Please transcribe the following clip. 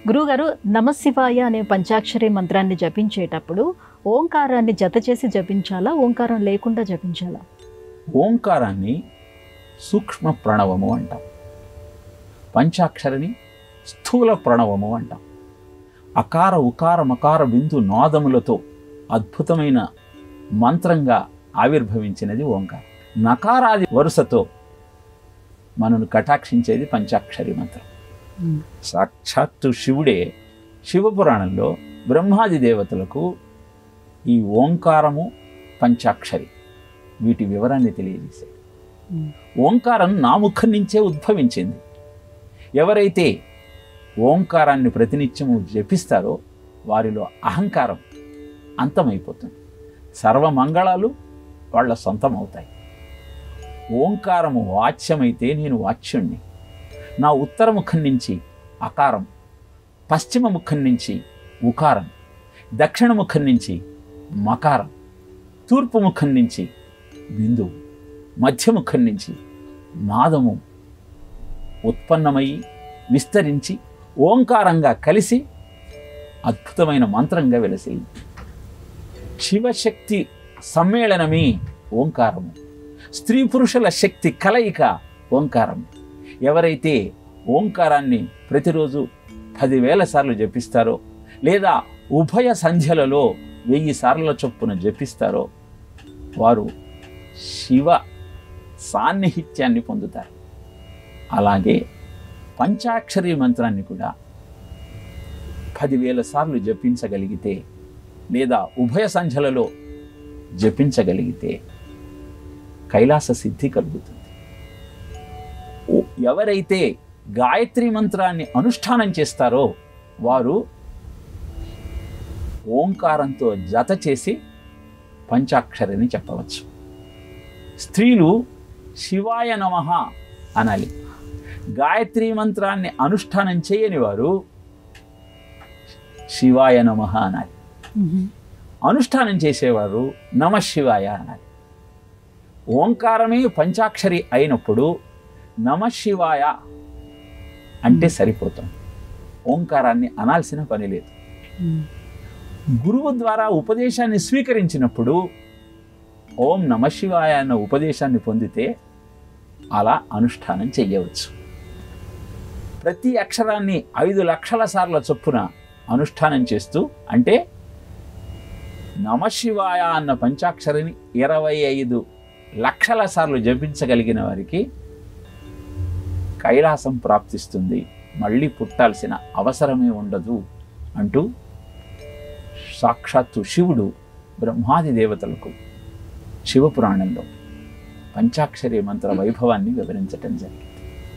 గురువుగారు, నమశివాయ అనే పంచాక్షరి మంత్రాన్ని జపించేటప్పుడు ఓంకారాన్ని జత చేసి జపించాలా, ఓంకారం లేకుండా జపించాలా? ఓంకారాన్ని సూక్ష్మ ప్రణవము అంటాం, పంచాక్షరిని స్థూల ప్రణవము అంటాం. అకార ఉకార మకార బిందు నాదములతో అద్భుతమైన మంత్రంగా ఆవిర్భవించినది ఓంకారం. నకారాది వరుసతో మనను కటాక్షించేది పంచాక్షరి మంత్రం. సాక్షాత్తు శివుడే శివపురాణంలో బ్రహ్మాది దేవతలకు ఈ ఓంకారము పంచాక్షరి వీటి వివరాన్ని తెలియజేశాడు. ఓంకారం నా ముఖం నుంచే ఉద్భవించింది. ఎవరైతే ఓంకారాన్ని ప్రతినిత్యము జపిస్తారో వారిలో అహంకారం అంతమైపోతుంది, సర్వమంగళాలు వాళ్ళ సొంతం అవుతాయి. ఓంకారము వాచ్యమైతే నేను వాచ్యుణ్ణి. నా ఉత్తర ముఖం నుంచి అకారం, పశ్చిమ ముఖం నుంచి ఉకారం, దక్షిణ ముఖం నుంచి మకారం, తూర్పు ముఖం నుంచి బిందువు, మధ్య ముఖం నుంచి నాదము ఉత్పన్నమయ్యి విస్తరించి ఓంకారంగా కలిసి అద్భుతమైన మంత్రంగా వెలసింది. శివశక్తి సమ్మేళనమే ఓంకారము, స్త్రీ పురుషుల శక్తి కలయిక ఓంకారం. ఎవరైతే ఓంకారాన్ని ప్రతిరోజు 10,000 సార్లు జపిస్తారో లేదా ఉభయ సంధ్యలలో 1000 సార్ల చొప్పున జపిస్తారో వారు శివ సాన్నిహిత్యాన్ని పొందుతారు. అలాగే పంచాక్షరి మంత్రాన్ని కూడా 10,000 సార్లు జపించగలిగితే లేదా ఉభయ సంధ్యలలో జపించగలిగితే కైలాస సిద్ధి కలుగుతుంది. ఎవరైతే గాయత్రి మంత్రాన్ని అనుష్ఠానం చేస్తారో వారు ఓంకారంతో జత చేసి పంచాక్షరిని చెప్పవచ్చు. స్త్రీలు శివాయ నమః అనాలి. గాయత్రి మంత్రాన్ని అనుష్ఠానం చేయని వారు శివాయ నమః అనాలి. అనుష్ఠానం చేసేవారు నమశివాయ అనాలి. ఓంకారమే పంచాక్షరి అయినప్పుడు నమశివాయ అంటే సరిపోతుంది, ఓంకారాన్ని అనాల్సిన పని లేదు. గురువు ద్వారా ఉపదేశాన్ని స్వీకరించినప్పుడు ఓం నమశివాయ అన్న ఉపదేశాన్ని పొందితే అలా అనుష్ఠానం చెయ్యవచ్చు. ప్రతి అక్షరాన్ని 5 లక్షల సార్ల చొప్పున అనుష్ఠానం చేస్తూ, అంటే నమశివాయ అన్న పంచాక్షరిని 25 లక్షల సార్లు జపించగలిగిన వారికి కైలాసం ప్రాప్తిస్తుంది, మళ్ళీ పుట్టాల్సిన అవసరమే ఉండదు అంటూ సాక్షాత్తు శివుడు బ్రహ్మాది దేవతలకు శివపురాణంలో పంచాక్షరి మంత్ర వైభవాన్ని వివరించటం జరిగింది.